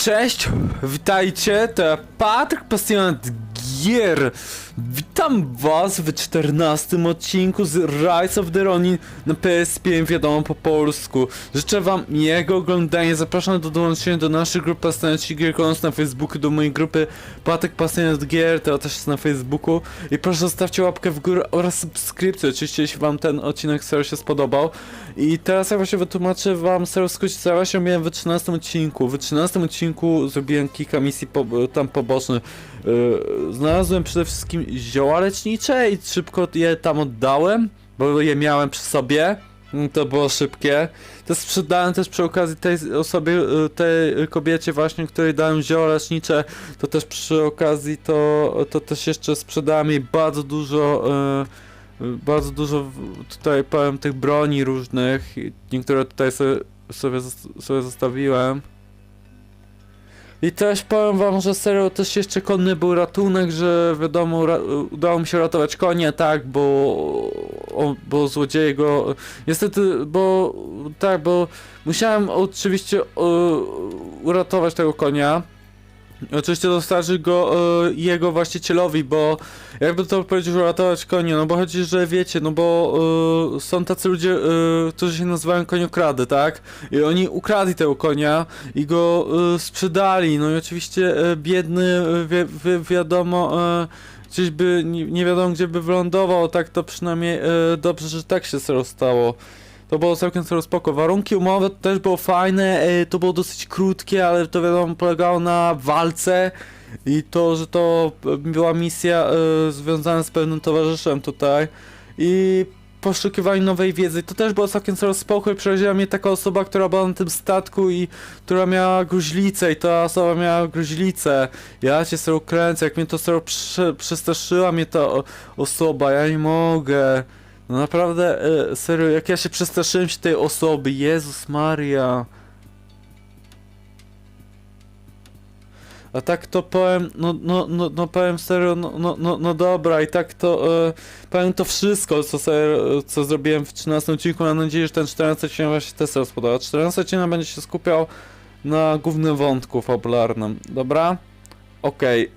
Cześć, witajcie, to ja Patryk, pasjonat gier. Witam was w 14 odcinku z Rise of the Ronin na PS5, wiadomo, po polsku. Życzę wam miłego oglądania, zapraszam do dołączenia do naszej grupy pasjonaci gier na Facebooku, do mojej grupy Patryk pasjonat gier, to też jest na Facebooku. I proszę zostawcie łapkę w górę oraz subskrypcję, oczywiście jeśli wam ten odcinek serio się spodobał. I teraz ja właśnie wytłumaczę wam serio w skrócie, co ja właśnie miałem w 13 odcinku. W 13 odcinku zrobiłem kilka misji tam pobocznych. Znalazłem przede wszystkim zioła lecznicze i szybko je tam oddałem, bo je miałem przy sobie. To było szybkie. To sprzedałem też przy okazji tej osobie, tej kobiecie właśnie, której dałem zioła lecznicze. To też przy okazji to też jeszcze sprzedałem jej bardzo dużo tutaj powiem tych broni różnych. Niektóre tutaj sobie zostawiłem. I też powiem wam, że serio też jeszcze konny był ratunek, że wiadomo udało mi się ratować konie, tak, bo złodzieje go niestety, bo musiałem oczywiście uratować tego konia. Oczywiście dostarczyć go jego właścicielowi, bo jakby to powiedzieć, uratować konie, no bo chodzi, że wiecie, no bo są tacy ludzie, którzy się nazywają koniokrady, tak? I oni ukradli tego konia i go sprzedali, no i oczywiście biedny, wiadomo, gdzieś by, nie wiadomo gdzie by wylądował, tak to przynajmniej dobrze, że tak się serio stało. To było całkiem serio spoko. Warunki umowy to też było fajne, to było dosyć krótkie, ale to wiadomo polegało na walce i to, że to była misja związana z pewnym towarzyszem tutaj i poszukiwaniu nowej wiedzy. To też było całkiem serio spoko i przeraziła mnie taka osoba, która była na tym statku i która miała gruźlicę i ta osoba miała gruźlicę. Ja cię serio kręcę, jak mnie to serio przestraszyła mnie ta osoba, ja nie mogę. No naprawdę, serio, jak ja się przestraszyłem się tej osoby, Jezus Maria. A tak to powiem, no powiem serio, no dobra, i tak to, powiem to wszystko, co zrobiłem w 13 odcinku, mam nadzieję, że ten 14 odcinek właśnie też sobie spodoba. 14 odcinek będzie się skupiał na głównym wątku fabularnym, dobra? Okej,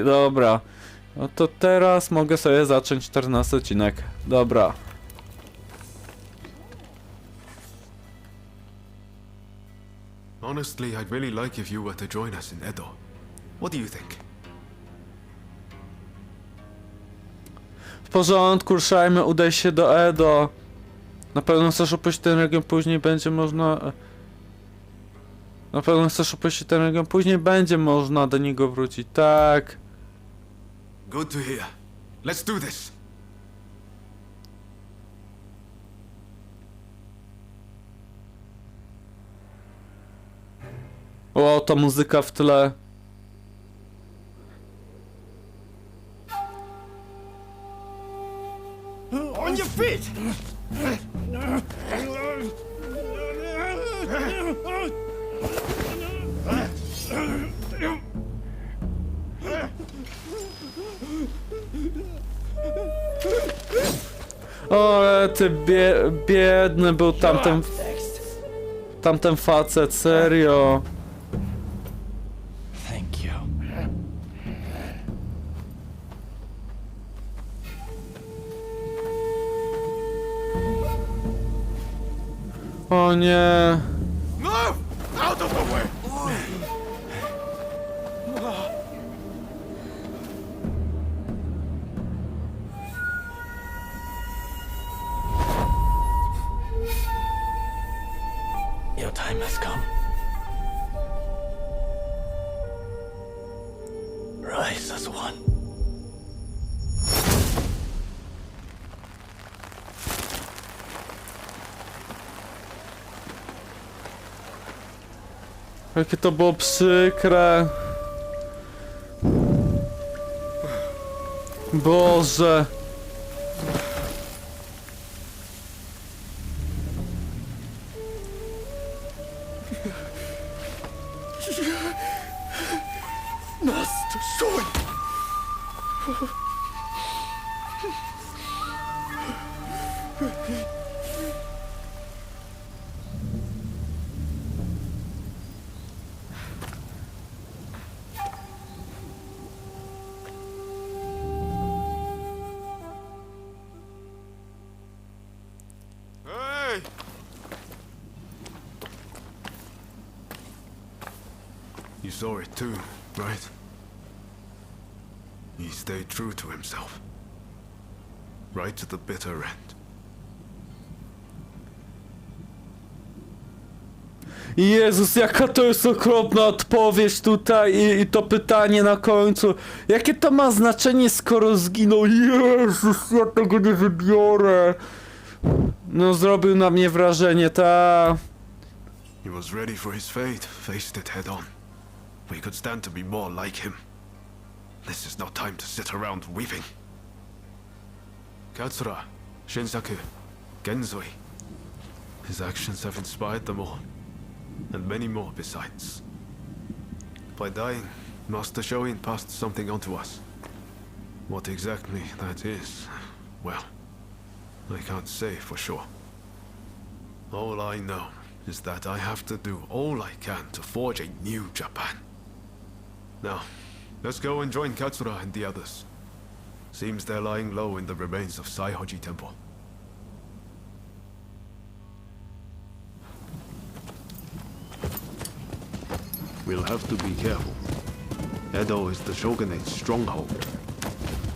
dobra. No to teraz mogę sobie zacząć 14 odcinek. Dobra. Honestly, I'd really like if you were to join us in Edo. What do you think? W porządku, ruszajmy, udaj się do Edo. Na pewno chcesz opuścić ten region, później będzie można... Na pewno chcesz opuścić ten region, później będzie można do niego wrócić, tak. Good to hear. Let's do this. O, ta muzyka w tle. On your feet! O, ale ty biedny był tamten facet, serio. Thank you. O nie. Move! Out of the way! Your time has come. Rise as one. Jakie to było przykre. Boże. Master Shoina! You saw it too, right? He stayed true to himself. Right to the bitter end. Jezus, jaka to jest okropna odpowiedź tutaj i to pytanie na końcu. Jakie to ma znaczenie, skoro zginął? Jezus, ja tego nie wybiorę. No, zrobił na mnie wrażenie, ta. He was ready for his fate, faced it head on. We could stand to be more like him. This is no time to sit around weeping. Katsura, Shinsaku, Genzoi. His actions have inspired them all, and many more besides. By dying, Master Shoin passed something on to us. What exactly that is, well, I can't say for sure. All I know is that I have to do all I can to forge a new Japan. Now, let's go and join Katsura and the others. Seems they're lying low in the remains of Saihoji Temple. We'll have to be careful. Edo is the shogunate's stronghold.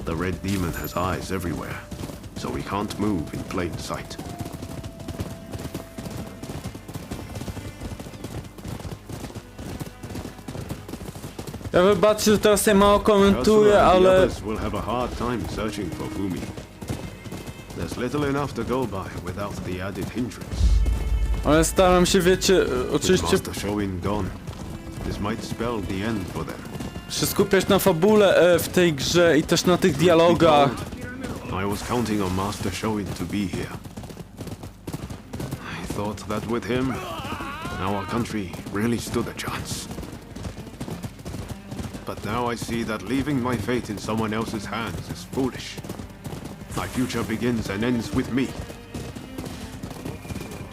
The Red Demon has eyes everywhere, so we can't move in plain sight. Ja wybaczcie, że teraz ja mało komentuję, Katsura and the ale... others will have a hard time searching for Fumi. There's little enough to go by without the added hindrance. Ale staram się, wiecie, With oczywiście Master Shoin gone, this might spell the end for them. się skupiać na fabule w tej grze i też na tych dialogach. I was counting on Master Shoin to be here. I thought that with him, our country really stood a chance. But now I see that leaving my fate in someone else's hands is foolish. My future begins and ends with me.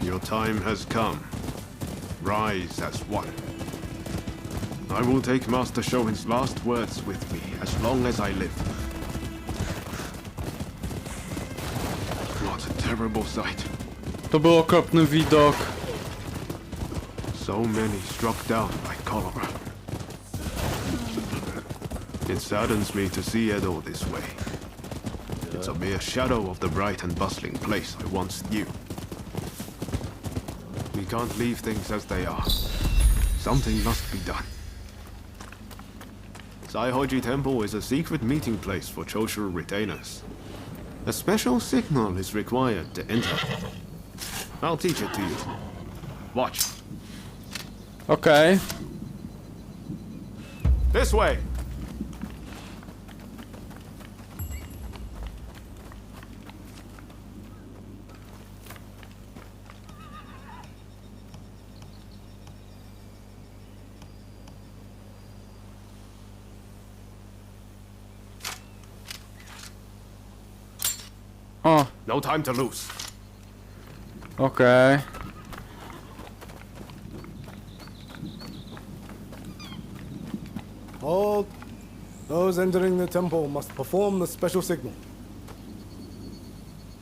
Your time has come. Rise as one. I will take Master Shoin's last words with me as long as I live. What a terrible sight. To był okropny widok. So many struck down by cholera. It saddens me to see Edo this way. It's a mere shadow of the bright and bustling place I once knew. We can't leave things as they are. Something must be done. Saihoji Temple is a secret meeting place for Choshu retainers. A special signal is required to enter. I'll teach it to you. Watch. Okej. This way! O, No time to lose. okej. Hold. Those entering the temple must perform the special signal.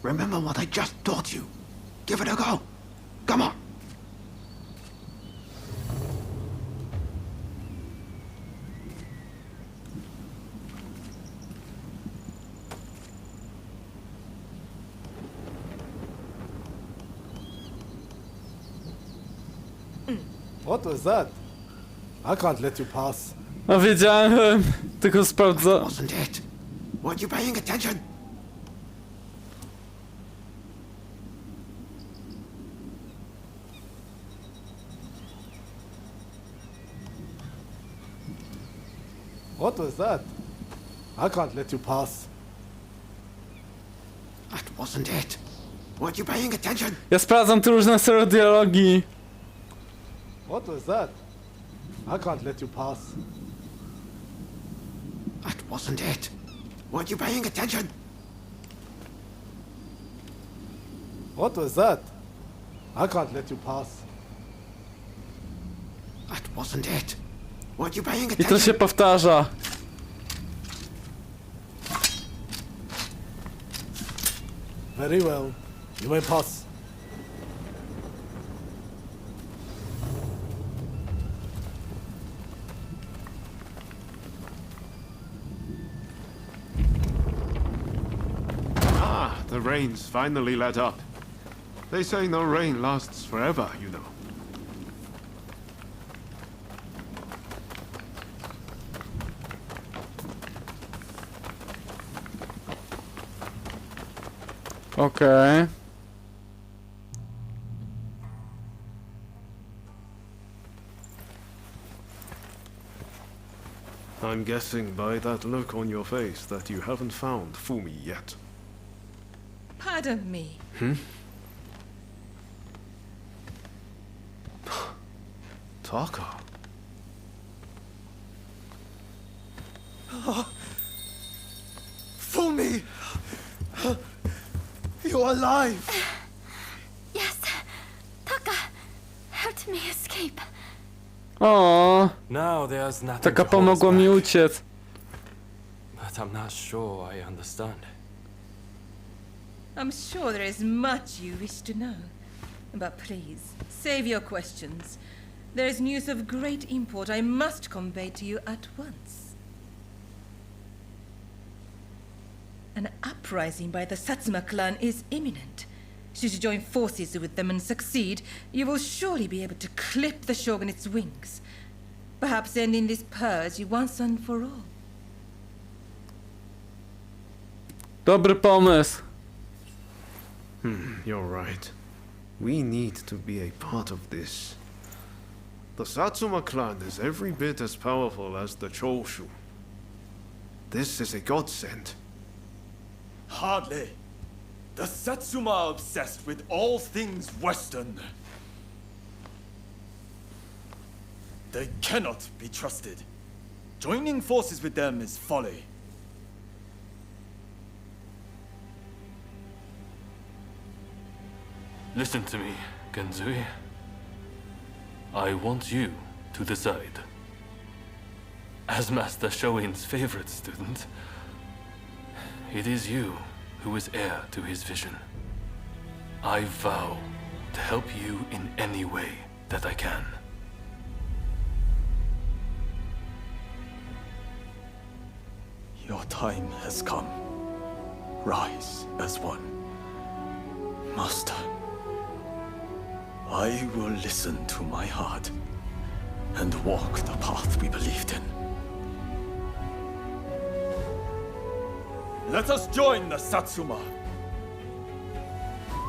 Remember what I just taught you. Give it a go. Come on. What was that? I can't let you pass. No wiedziałem, tylko sprawdza... Wasn't it? Weren't you paying attention? What was that? I can't let you pass. That wasn't it. Weren't you paying attention? Ja sprawdzam te różne serio dialogi. What was that? I can't let you pass. That wasn't it. Weren't you paying attention? What was that? I can't let you pass. That wasn't it. Weren't you paying I to attention? się powtarza. Very well. You may pass. the rains finally let up. They say no rain lasts forever, you know. Okej. I'm guessing by that look on your face that you haven't found Fumi yet. Pardon me. Taka. Fumi! You're alive! Yes, Taka helped me escape. O, Now there's nothing taka to hold us pomogła mi back, uciec. but I'm not sure I understand. I'm sure there is much you wish to know. But please, save your questions. There is news of great import I must convey to you at once. An uprising by the Satsuma clan is imminent. Should you join forces with them and succeed, you will surely be able to clip the shogunate's wings. Perhaps ending this purge once and for all. Dobry pomysł. You're right. We need to be a part of this. The Satsuma clan is every bit as powerful as the Choshu. This is a godsend. Hardly. The Satsuma are obsessed with all things Western. They cannot be trusted. Joining forces with them is folly. Listen to me, Genzui. I want you to decide. As Master Shoin's favorite student, it is you who is heir to his vision. I vow to help you in any way that I can. Your time has come. Rise as one. Master, I will listen to my heart and walk the path we believed in. Let us join the Satsuma.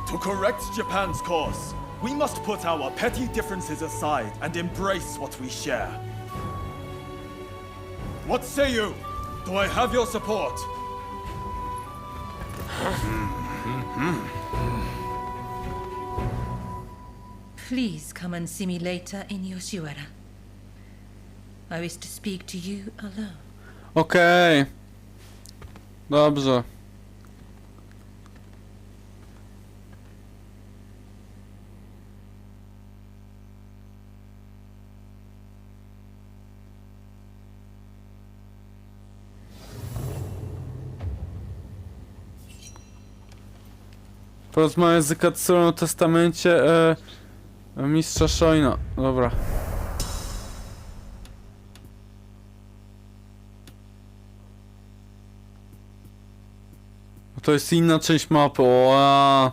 To correct Japan's course, we must put our petty differences aside and embrace what we share. What say you? Do I have your support? Please come and see me later in Yoshiwara. I wish to speak to you alone. Okej. Dobrze. Porozmawiać z Katsurą o testamencie mistrza Shoina. Dobra. To jest inna część mapy. Oa.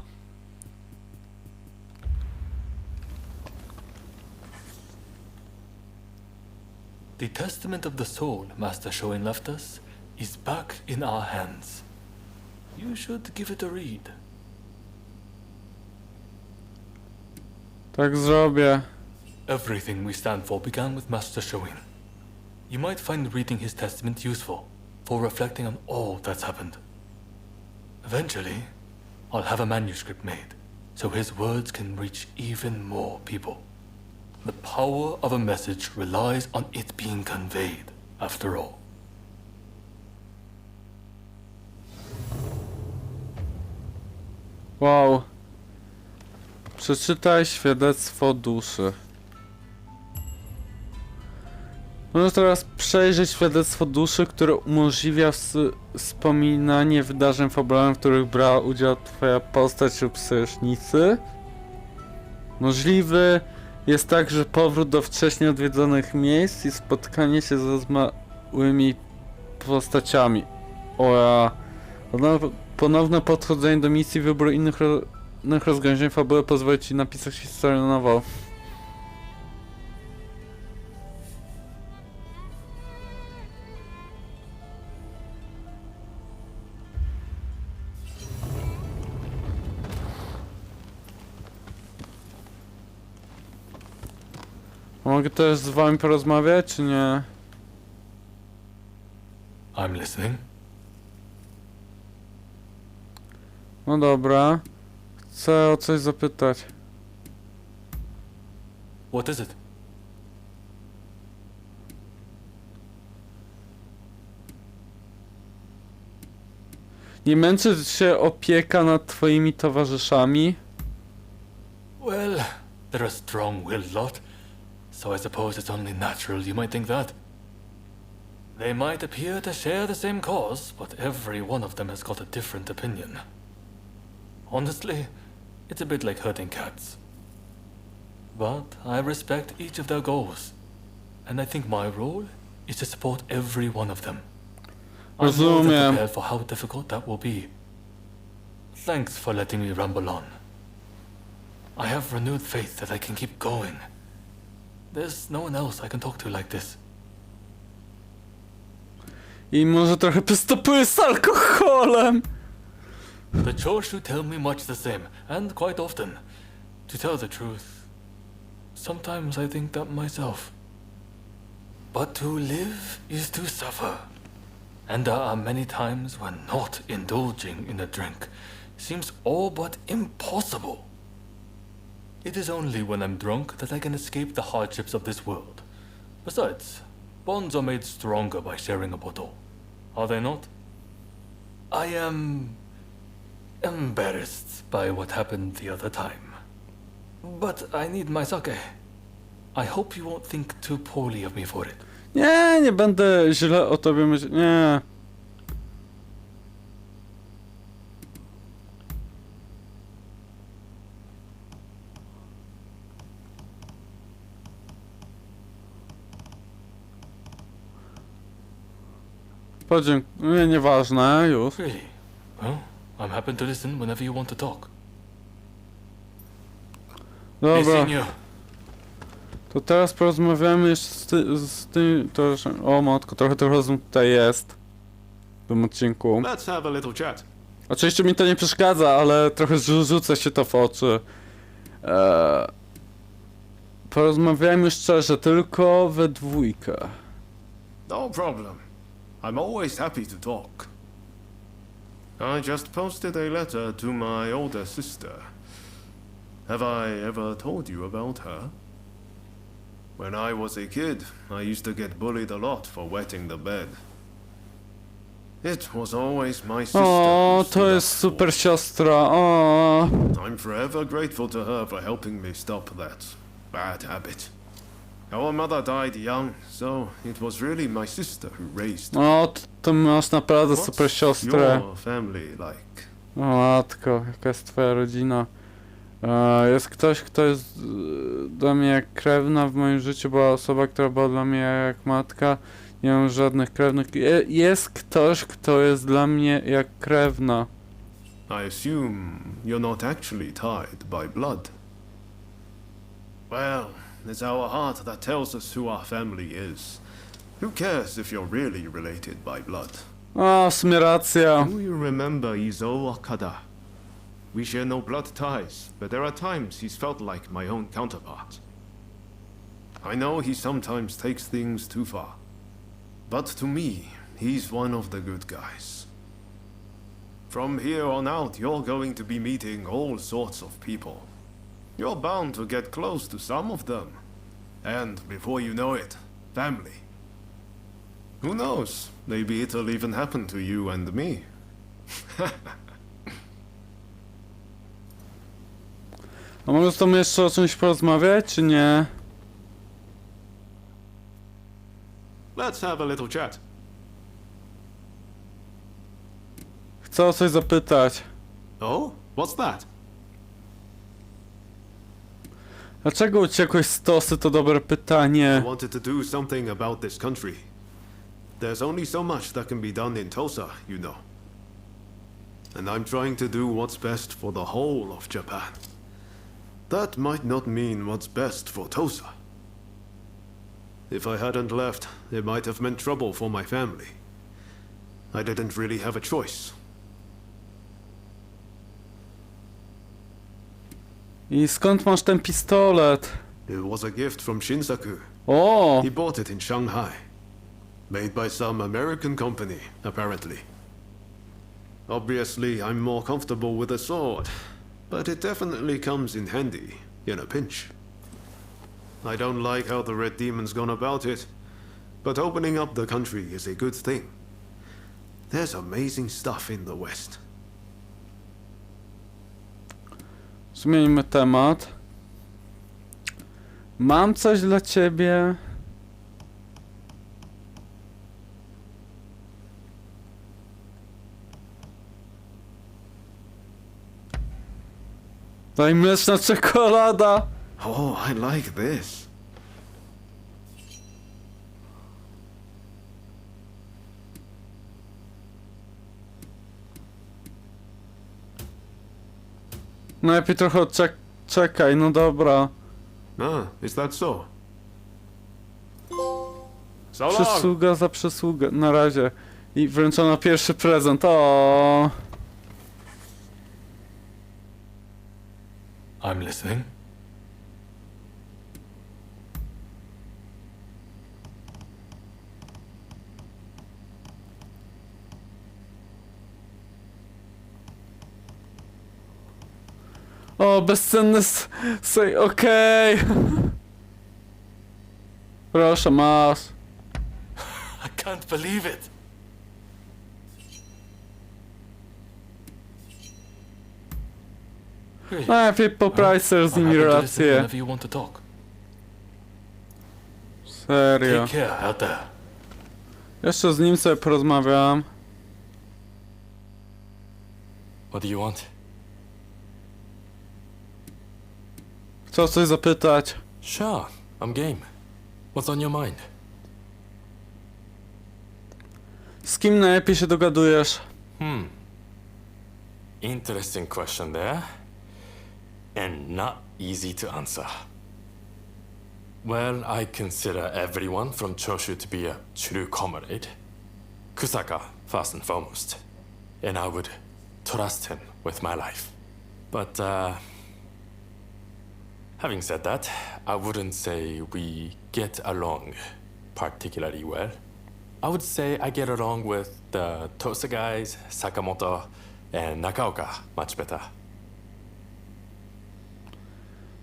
The testament of the soul Master Shoin left us is back in our hands. You should give it a read. Tak zrobię. Everything we stand for began with Master Shoin. You might find reading his testament useful for reflecting on all that's happened. Eventually, I'll have a manuscript made so his words can reach even more people. The power of a message relies on it being conveyed, after all. Wow. Przeczytaj świadectwo duszy. Możesz teraz przejrzeć świadectwo duszy, które umożliwia wspominanie wydarzeń fabularnych, w których brała udział twoja postać lub sojusznicy. Możliwy jest także powrót do wcześniej odwiedzonych miejsc i spotkanie się ze zmarłymi postaciami. Ponowne podchodzenie do misji, wybór innych rozwiązań fabuły pozwoli ci napisać historię na nowo. Mogę też z wami porozmawiać, czy nie? I'm listening. No dobra. Chcę o coś zapytać. What is it? Nie męczy się opieka nad twoimi towarzyszami? Well, they're a strong-willed lot, so I suppose it's only natural you might think that. They might appear to share the same cause, but every one of them has got a different opinion. Honestly, it's a bit like herding cats. But I respect each of their goals, and I think my role is to support every one of them. I'm more than Rozumiem. prepared for how difficult that will be. Thanks for letting me ramble on. I have renewed faith that I can keep going. There's no one else I can talk to like this. I może trochę przystopuje z alkoholem. The Choshu tell me much the same, and quite often. To tell the truth, sometimes I think that myself. But to live is to suffer. And there are many times when not indulging in a drink seems all but impossible. It is only when I'm drunk that I can escape the hardships of this world. Besides, bonds are made stronger by sharing a bottle. Are they not? I am embarrassed by what happened the other time. But I need my sake. I hope you won't think too poorly of me for it. Nie, nie będę źle o tobie myśleć. Nie. Podziękuję, nieważne, już. Really? Well, I'm happy to listen whenever you want to talk. Hey, Dobra, senior. to teraz porozmawiamy jeszcze z tym, o matko, trochę tych rozmów tutaj jest w tym odcinku. Let's have a little chat. Oczywiście mi to nie przeszkadza, ale trochę rzuca się to w oczy. Porozmawiajmy szczerze, tylko we dwójkę. No problem. I'm always happy to talk. I just posted a letter to my older sister. Have I ever told you about her? When I was a kid, I used to get bullied a lot for wetting the bed. It was always my sister. O, who to stood jest up for super siostra, o. I'm forever grateful to her for helping me stop that bad habit. Our mother died young, so it was really my sister who raised me. O, to masz naprawdę super What's siostrę. your family like? O matko, jaka jest twoja rodzina? Jest ktoś, kto jest dla mnie jak krewna w moim życiu, była osoba, która była dla mnie jak matka. Nie mam żadnych krewnych. Jest ktoś, kto jest dla mnie jak krewna. I assume you're not actually tied by blood. Well, it's our heart that tells us who our family is. Who cares if you're really related by blood? O, w sumie racja. Do you remember Izo Okada? We share no blood ties, but there are times he's felt like my own counterpart. I know he sometimes takes things too far, but to me, he's one of the good guys. From here on out, you're going to be meeting all sorts of people. You're bound to get close to some of them. And before you know it, family. Who knows? Maybe it'll even happen to you and me. A może z tobą jeszcze o czymś porozmawiać, czy nie? Let's have a little chat. Chcę o coś zapytać. Oh? What's that? Dlaczego uciekłeś z Tosy? To dobre pytanie. I wanted to do something about this country. There's only so much that can be done in Tosa, you know. and I'm trying to do what's best for the whole of Japan. That might not mean what's best for Tosa. If I hadn't left, it might have meant trouble for my family. I didn't really have a choice. I skąd masz ten pistolet? It was a gift from Shinsaku. O! He bought it in Shanghai. Made by some American company, apparently. Obviously, I'm more comfortable with a sword, but it definitely comes in handy, in a pinch. I don't like how the Red Demon's gone about it, but opening up the country is a good thing. There's amazing stuff in the West. Zmieńmy temat. Mam coś dla ciebie. Daj mleczna czekolada. Oh, I like this. Najlepiej trochę czekaj, no dobra. Ah, is that so? So long! Przysługa za przysługę. Na razie. I wręczono pierwszy prezent. O. I'm listening. O, bezcenny sej, okej. Proszę, masz. I can't believe it. Really? Najlepiej poprawić sobie z I'm nimi happy to listen relacje. whenever you want to talk. Serio. Take care out there. Jeszcze z nim sobie porozmawiam. What do you want? Chcę coś zapytać. Sure, I'm game. What's on your mind? Z kim najlepiej się dogadujesz? Interesting question there. And not easy to answer. Well, I consider everyone from Choshu to be a true comrade. Kusaka, first and foremost. And I would trust him with my life. But, having said that, I wouldn't say we get along particularly well. I would say I get along with the Tosa guys, Sakamoto, and Nakaoka much better.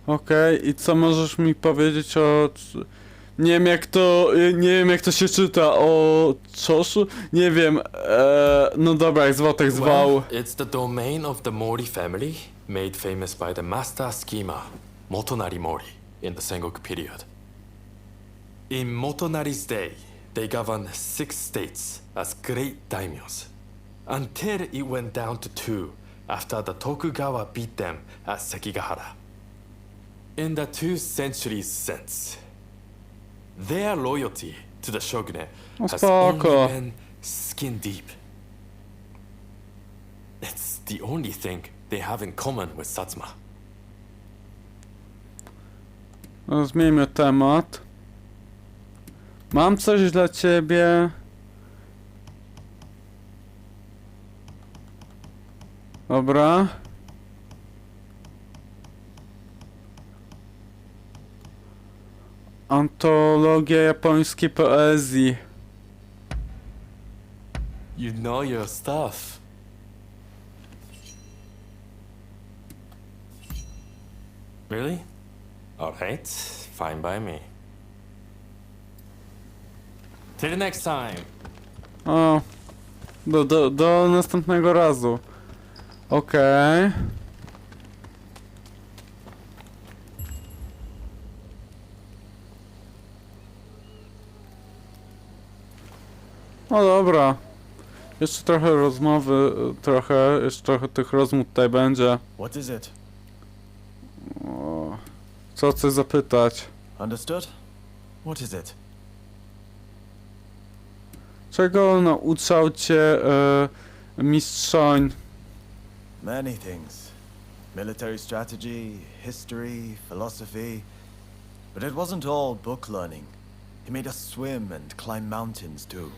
Okej, i co możesz mi powiedzieć o... Nie wiem jak to się czyta, o Choshu? Nie wiem, no dobra, jak zwał, tak zwał. Well, it's the domain of the Mori family, made famous by the master schemer, Motonari Mori, in the Sengoku period. In Motonari's day, they governed 6 states as great daimyos, until it went down to 2 after the Tokugawa beat them at Sekigahara. In the 2 centuries since, their loyalty to the shogunate has only spoko. been skin deep. It's the only thing they have in common with Satsuma. No, zmieńmy temat. Mam coś dla ciebie. Dobra. Antologia japońskiej poezji. You know your stuff. Really? Alright, fine by me. Till next time. O. Do następnego razu. Okej. No dobra. Jeszcze trochę rozmowy, jeszcze trochę tych rozmów tutaj będzie. What is it? O, co chcesz zapytać? Understood? What is it? Czego nauczał cię mistrz Shoin? Many things. Military strategy, history, philosophy. But it wasn't all book learning. He made us swim and climb mountains too.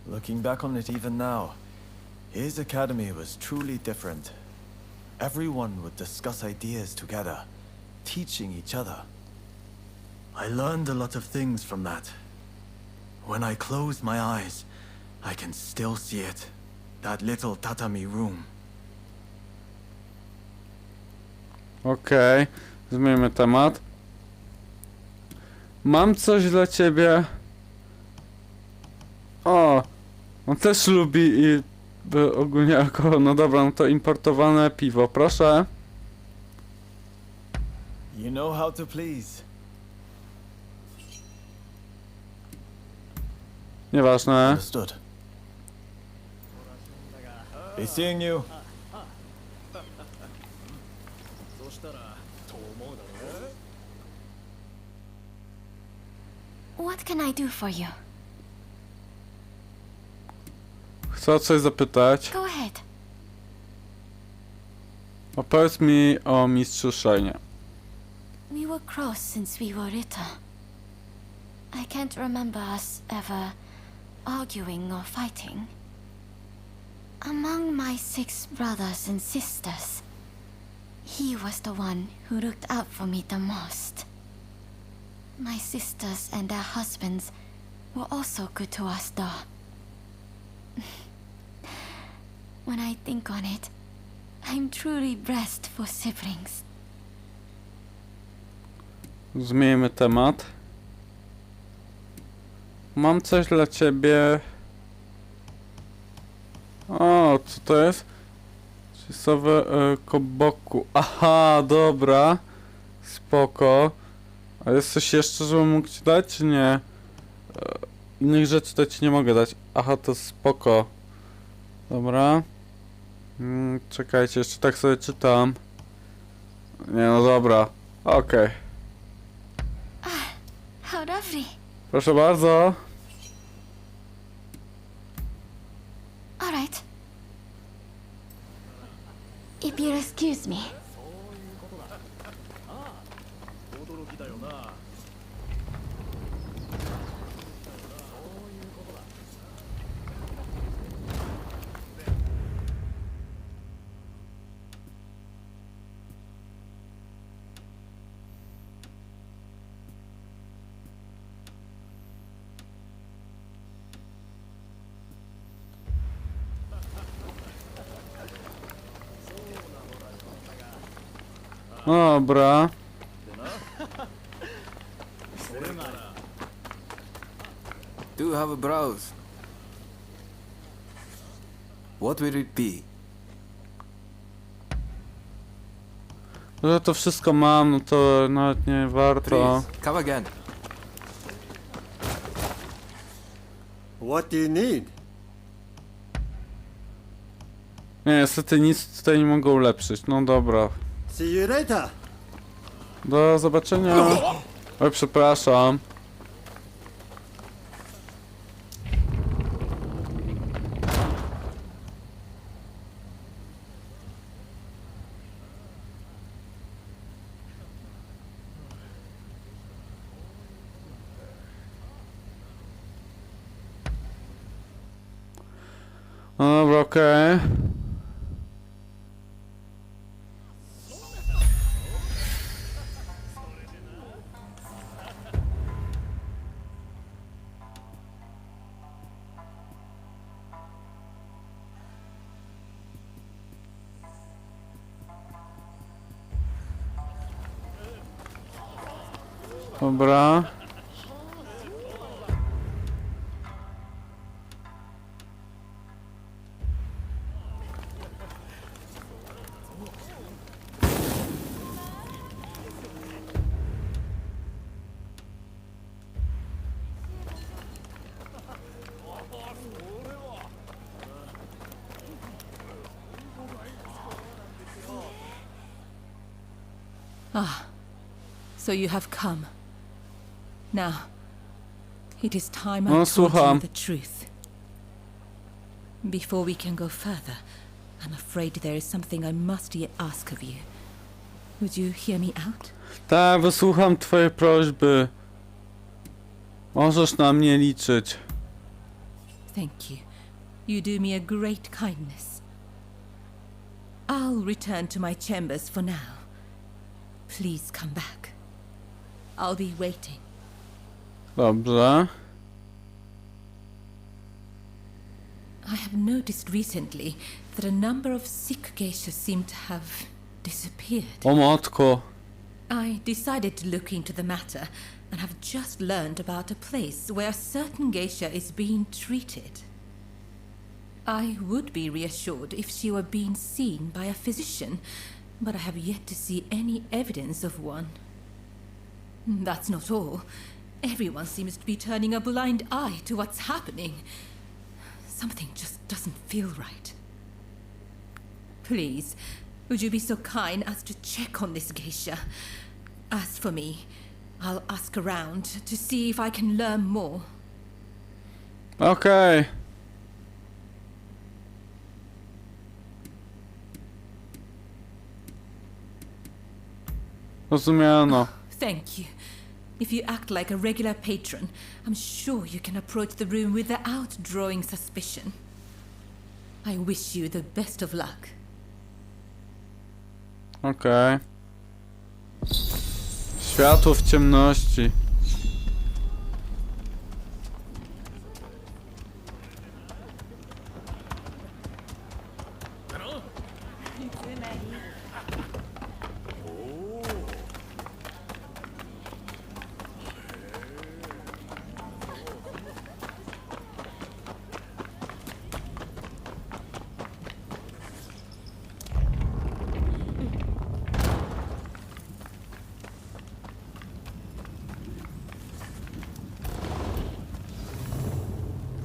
Looking back on it even now, his academy was truly different. Everyone would discuss ideas together, teaching each other. I learned a lot of things from that. When I close my eyes, I can still see it. That little tatami room. Okej, zmieńmy temat. Mam coś dla ciebie. O, on też lubi i ogólnie alkohol. No dobra, no to importowane piwo, proszę. You know how to please. Nieważne. Understood. Be seeing you. What can I do for you? Chcę o coś zapytać. Go ahead. Opowiedz mi o mistrzu Shoinie. We were close since we were little. I can't remember us ever arguing or fighting. Among my 6 brothers and sisters, he was the one who looked out for me the most. My sisters and their husbands were also good to us, though. When I think on it, I'm truly blessed for siblings. Zmieńmy temat. Mam coś dla ciebie. O, co to jest? Czasowe koboku. Aha, dobra. Spoko. A jest coś jeszcze, żebym mógł ci dać, czy nie? Innych rzeczy to ci nie mogę dać. Aha, to spoko. Dobra. Czekajcie, jeszcze tak sobie czytam. Nie, no dobra. Okej. How lovely. Proszę bardzo. All right. If you'll excuse me. Dobra. Do have a browse. What will it be? Że to wszystko mam, no to nawet nie warto. Please, come again. What do you need? Nie, niestety nic tutaj nie mogę ulepszyć. No dobra. See you later. Do zobaczenia. Oj, przepraszam. No dobra, okej. Dobra. Ah, so you have come. Now, it is time I No, told you słucham. the truth. Before we can go further, I'm afraid there is something I must yet ask of you. Would you hear me out? Tak, wysłucham twojej prośby. Możesz na mnie liczyć. Thank you. You do me a great kindness. I'll return to my chambers for now. Please come back. I'll be waiting. Dobrze. I have noticed recently that a number of sick geishas seem to have disappeared. O matko. I decided to look into the matter and have just learned about a place where a certain geisha is being treated. I would be reassured if she were being seen by a physician, but I have yet to see any evidence of one. That's not all. Everyone seems to be turning a blind eye to what's happening. Something just doesn't feel right. Please, would you be so kind as to check on this geisha? As for me, I'll ask around to see if I can learn more. Okej. Rozumiano. Thank you. If you act like a regular patron, I'm sure you can approach the room without drawing suspicion. I wish you the best of luck. Okej. Światło w ciemności.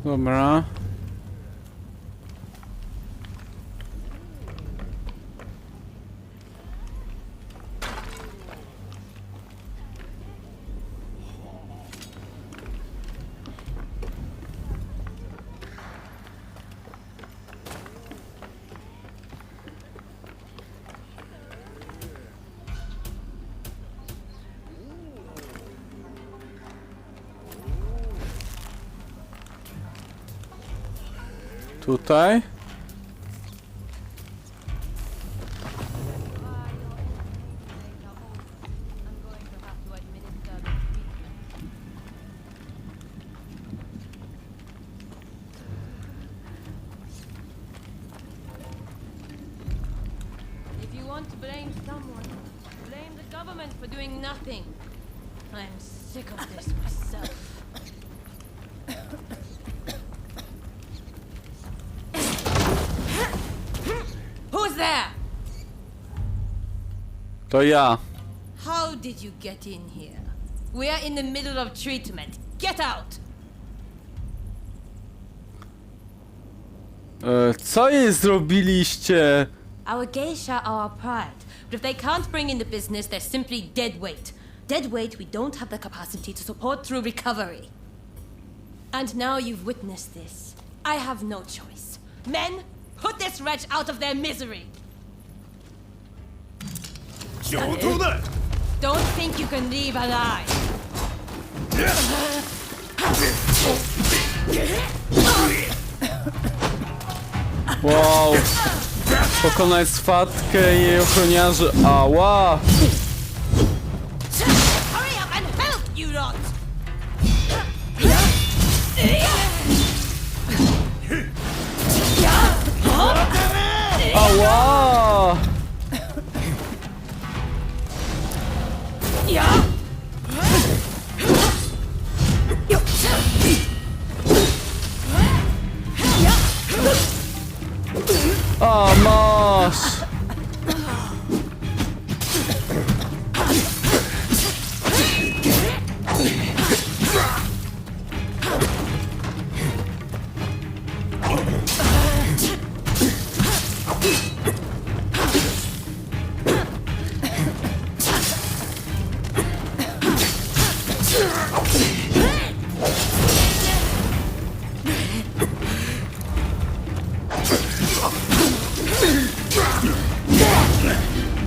Dobra. Tutaj. If you want to blame someone, blame the government for doing nothing. I'm sick of this myself. Who's there? To ja. How did you get in here? We are in the middle of treatment. Get out! Co jej zrobiliście? Our geisha are our pride, but if they can't bring in the business, they're simply dead weight. Dead weight we don't have the capacity to support through recovery. And now you've witnessed this. I have no choice. Men, put this wretch out of their misery! Don't think you can leave alive! Wow. Pokonać swatkę i jej ochroniarzy. Ała! Hurry up and help, you lot! Ała! A, masz!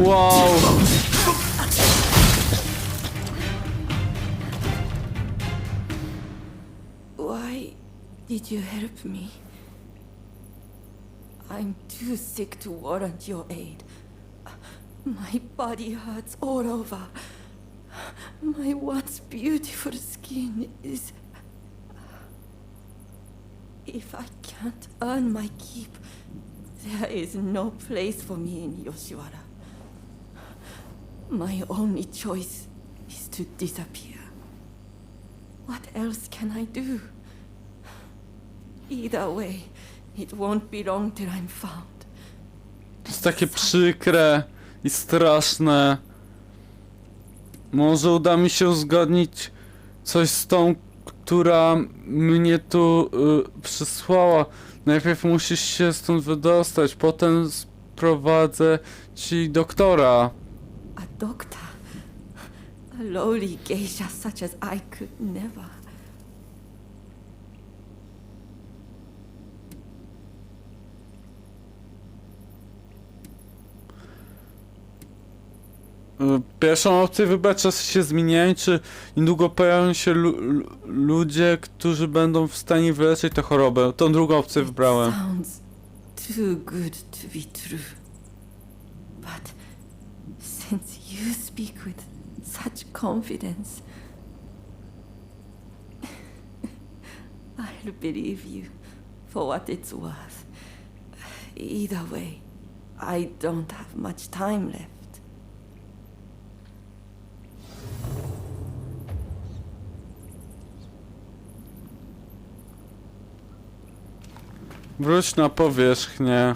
Wow! Why did you help me? I'm too sick to warrant your aid. My body hurts all over. My once beautiful skin is... If I can't earn my keep, there is no place for me in Yoshiwara. My only choice is to disappear. What else can I do? Either way, it won't be long till I'm found. To jest takie przykre i straszne. Może uda mi się uzgodnić coś z tą, która mnie tu przysłała. Najpierw musisz się stąd wydostać, potem sprowadzę ci doktora. A doctor? A lowly geisha such as I could never. Pierwszą opcję wybrać, czasy się zmieniają, czy niedługo pojawią się ludzie, którzy będą w stanie wyleczyć tę chorobę. Tą drugą opcję wybrałem. Sounds too good to be true. But since you speak with such confidence, I'll believe you for what it's worth. Either way, I don't have much time left. Wróć na powierzchnię.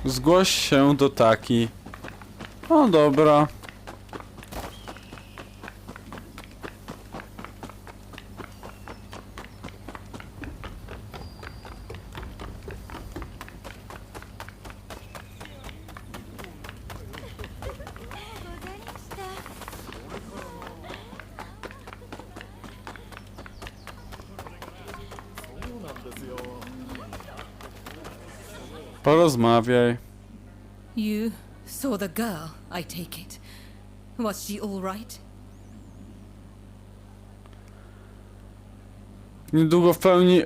Zgłoś się do Taki. O, dobra. Porozmawiaj. You saw the girl, I take it. Was she all right? Niedługo w pełni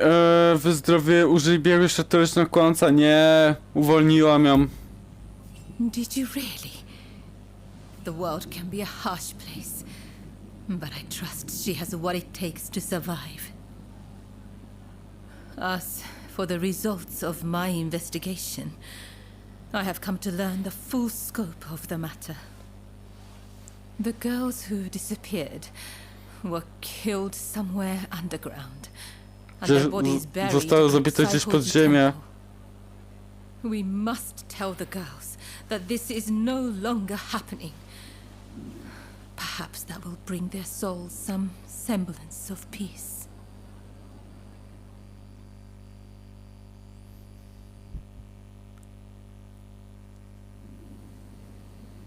wyzdrowieje. Użyj biegu jeszcze na kłamca. Nie, uwolniłam ją. Did you really? The world can be a harsh place, but I trust she has what it takes to survive. As for the results of my investigation, I have come to learn the full scope of the matter. The girls who disappeared were killed somewhere underground, and their bodies buried Zostały zabite gdzieś pod ziemię. We must tell the girls that this is no longer happening. Perhaps that will bring their souls some semblance of peace.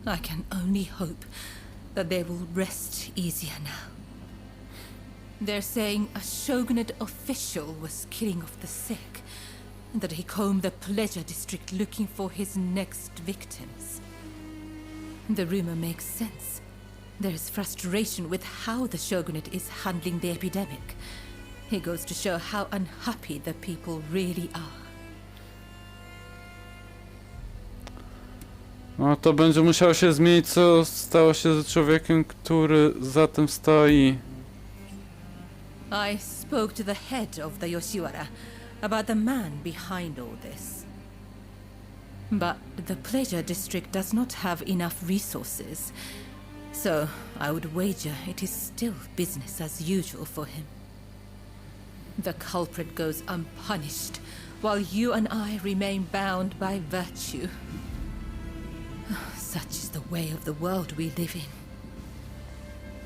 I can only hope that they will rest easier now. They're saying a shogunate official was killing off the sick, and that he combed the pleasure district looking for his next victims. The rumor makes sense. There is frustration with how the shogunate is handling the epidemic. It goes to show how unhappy the people really are. No to będzie musiało się zmienić, co stało się z człowiekiem, który za tym stoi. I spoke to the head of the Yoshiwara about the man behind all this. But the pleasure district does not have enough resources, so I would wager it is still business as usual for him. The culprit goes unpunished, while you and I remain bound by virtue. Such is the way of the world we live in.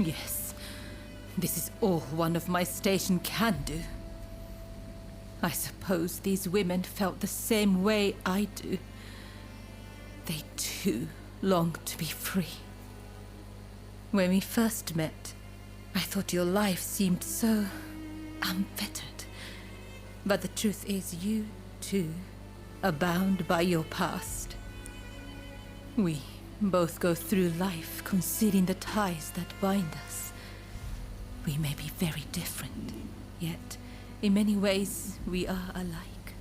Yes, this is all one of my station can do. I suppose these women felt the same way I do. They too long to be free. When we first met, I thought your life seemed so unfettered. But the truth is, you, too, are bound by your past. We both go through life concealing the ties that bind us. We may be very different, yet in many ways we are alike.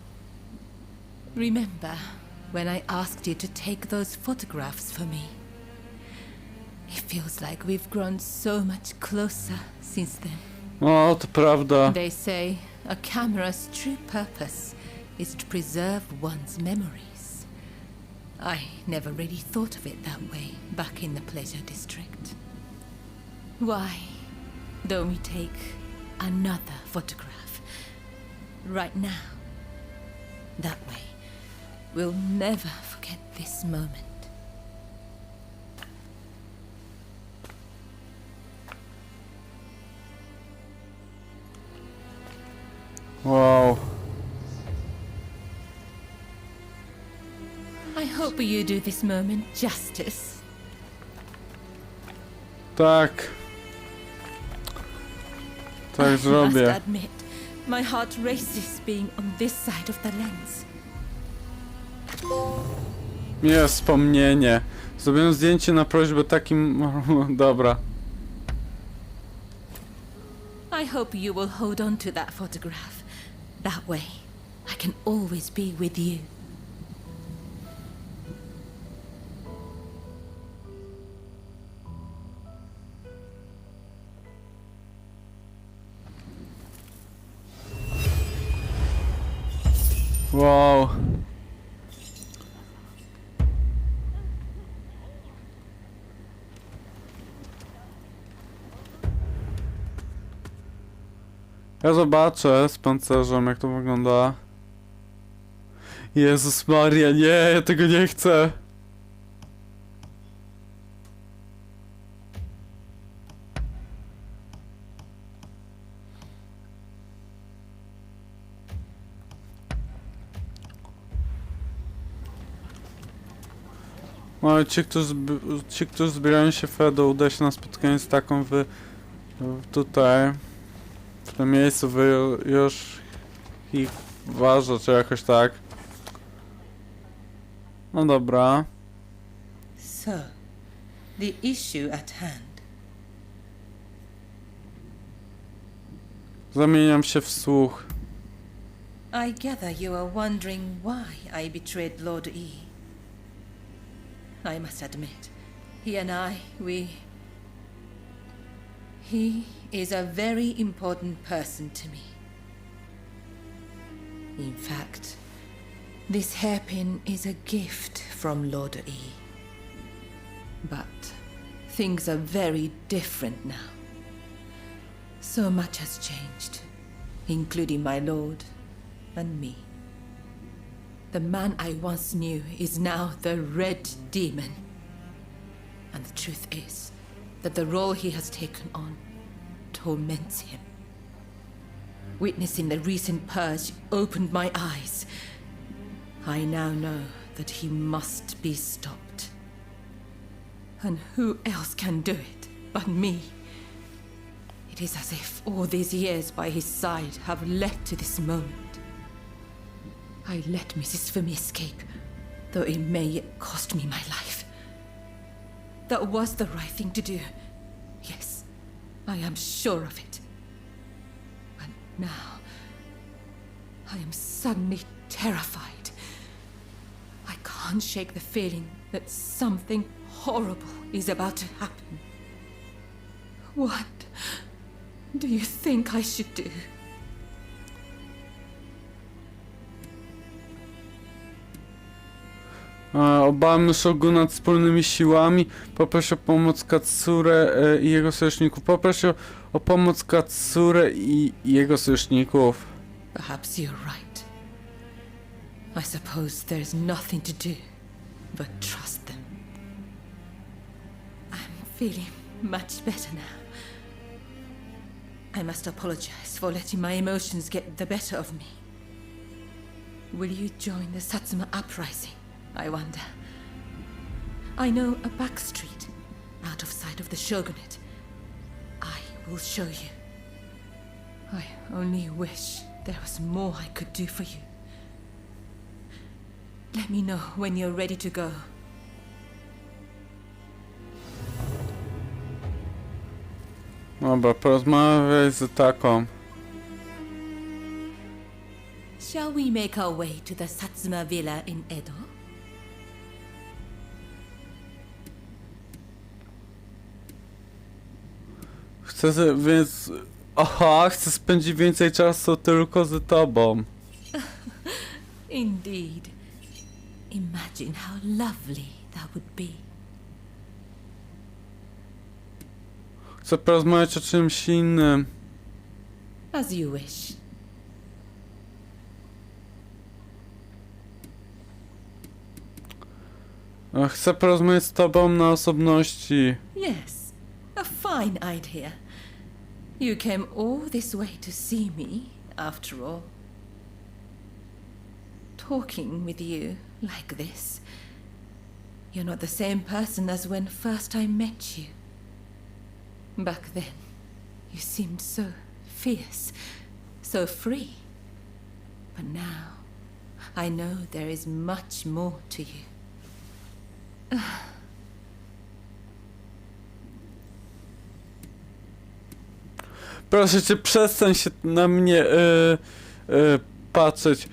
Remember when I asked you to take those photographs for me? It feels like we've grown so much closer since then. No, to prawda. They say a camera's true purpose is to preserve one's memories. I never really thought of it that way back in the Pleasure District. Why don't we take another photograph right now? That way, we'll never forget this moment. Wow. I hope you do this moment justice. Tak. Tak I must zrobię. admit, my heart races being on this side of the lens. Jest wspomnienie. Zrobiłem zdjęcie na prośbę takim... Dobra. I hope you will hold on to that photograph. That way, I can always be with you. Wow. Ja zobaczę z pancerzem, jak to wygląda. Jezus Maria, nie, ja tego nie chcę. No, ci, którzy zbierają się Fedo, uda się na spotkanie z taką tutaj, w tym miejscu, już ich uważa, czy jakoś tak. No dobra. So, the issue at hand. Zamieniam się w słuch. I gather you are wondering why I betrayed Lord E. I must admit, he and he is a very important person to me. In fact, this hairpin is a gift from Lord E. But things are very different now. So much has changed, including my lord and me. The man I once knew is now the Red Demon. And the truth is that the role he has taken on torments him. Witnessing the recent purge opened my eyes. I now know that he must be stopped. And who else can do it but me? It is as if all these years by his side have led to this moment. I let Mrs. Fumi escape, though it may yet cost me my life. That was the right thing to do. Yes, I am sure of it. But now, I am suddenly terrified. I can't shake the feeling that something horrible is about to happen. What do you think I should do? Obalmy Shogun nad wspólnymi siłami. Poproś o pomoc Katsurę i jego sojuszników. Poproś o pomoc Katsurę i jego sojuszników. Perhaps you're right. I suppose there's nothing to do but trust them. I'm feeling much better now. I must apologize for letting my emotions get the better of me. Will you join the Satsuma uprising, I wonder? I know a back street. out of sight of the shogunate. I will show you. I only wish there was more I could do for you. Let me know when you're ready to go. Dobra, porozmawiaj z taką. Shall we make our way to the Satsuma Villa in Edo? Więc... Aha, chcę spędzić więcej czasu tylko z tobą. Indeed. Imagine how lovely that would be. Chcę porozmawiać o czymś innym. As you wish. Chcę porozmawiać z tobą na osobności. Yes, a fine idea. You came all this way to see me, after all. Talking with you like this. You're not the same person as when first I met you. Back then, you seemed so fierce, so free. But now, I know there is much more to you. Proszę cię, przestań się na mnie patrzeć.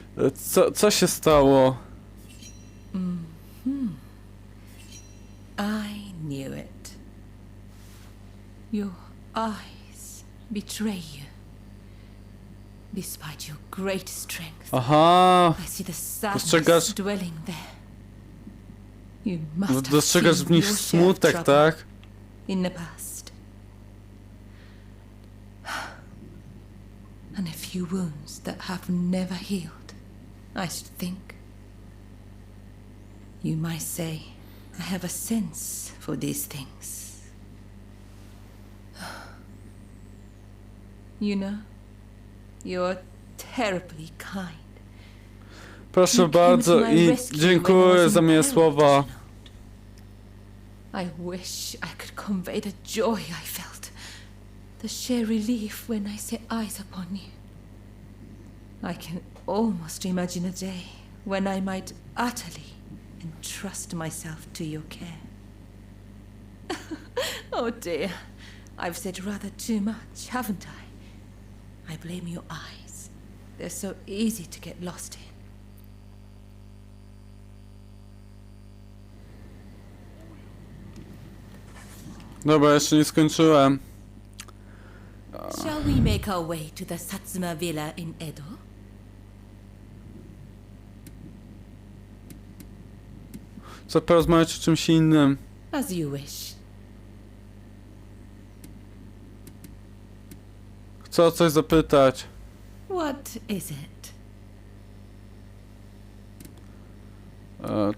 Co się stało? I knew it. Your eyes betray you. Despite your great strength, Aha! I see the sadness Dostrzegasz... dwelling there. You must have Dostrzegasz w nich seen your share of smutek, trouble tak? in the past. And a few wounds that have never healed, I should think. You might say I have a sense for these things. You know, you're terribly kind. Proszę bardzo i dziękuję za miłe słowa. I wish I could convey the joy I felt, the sheer relief when I set eyes upon you. I can almost imagine a day when I might utterly entrust myself to your care. Oh dear, I've said rather too much, haven't I? I blame your eyes. They're so easy to get lost in. Dobra, jeszcze nie skończyłem. Shall we make our way to the Satsuma Villa in Edo? Chcę porozmawiać o czymś innym. As you wish. Chcę o coś zapytać. What is it?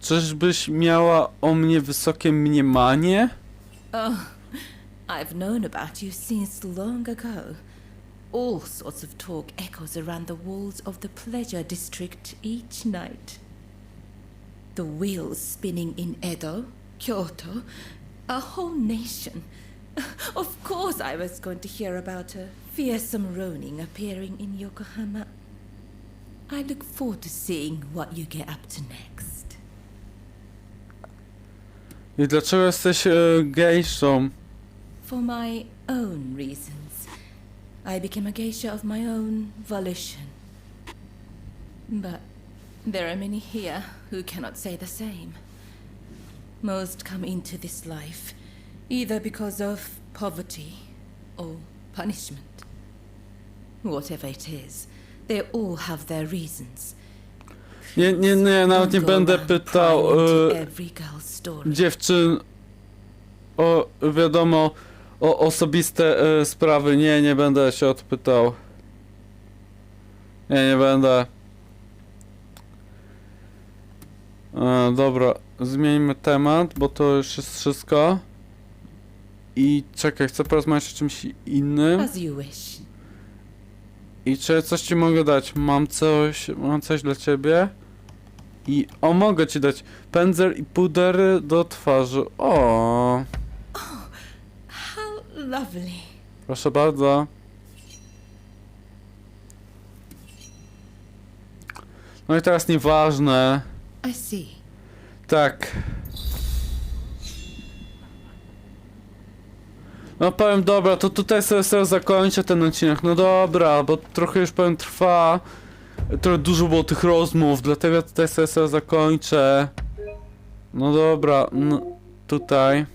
Czyżbyś miała o mnie wysokie mniemanie? Oh, I've known about you since long ago. All sorts of talk echoes around the walls of the pleasure district each night. The wheels spinning in Edo, Kyoto, a whole nation. Of course I was going to hear about a fearsome Ronin appearing in Yokohama. I look forward to seeing what you get up to next. I dlaczego jesteś gejszą? For my own reasons. I became a geisha of my own volition. But there are many here who cannot say the same. Most come into this life either because of poverty or punishment. Whatever it is, they all have their reasons. Nie, nawet nie będę pytał dziewczyn o, wiadomo, o osobiste sprawy. Nie będę się odpytał. Nie będę. Dobra, zmieńmy temat, bo to już jest wszystko. I czekaj, chcę porozmawiać o czymś innym. As you wish. I czy coś ci mogę dać? Mam coś dla ciebie. I mogę ci dać pędzel i pudery do twarzy. O. Lovely. Proszę bardzo. No i teraz nieważne. I see. Tak. No powiem, dobra, to tutaj sobie zakończę ten odcinek. No dobra, bo trochę już powiem trwa. Trochę dużo było tych rozmów, dlatego tutaj sobie zakończę. No dobra, no, tutaj.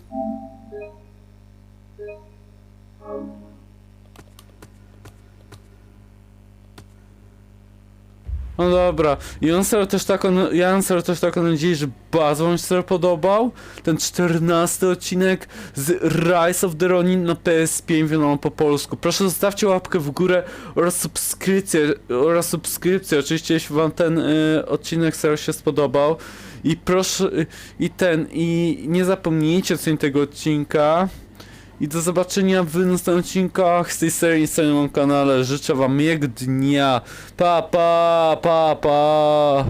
No dobra, i on sobie też tak, ja sobie też tak mam nadzieję, że bardzo wam się sobie podobał. Ten 14 odcinek z Rise of the Ronin na PS5, wiadomo po polsku. Proszę zostawcie łapkę w górę oraz subskrypcję, oczywiście jeśli wam ten odcinek serio się spodobał. I proszę, i nie zapomnijcie ocenić tego odcinka. I do zobaczenia w następnych odcinkach z tej serii na moim kanale. Życzę wam miłego dnia. Pa, pa, pa, pa.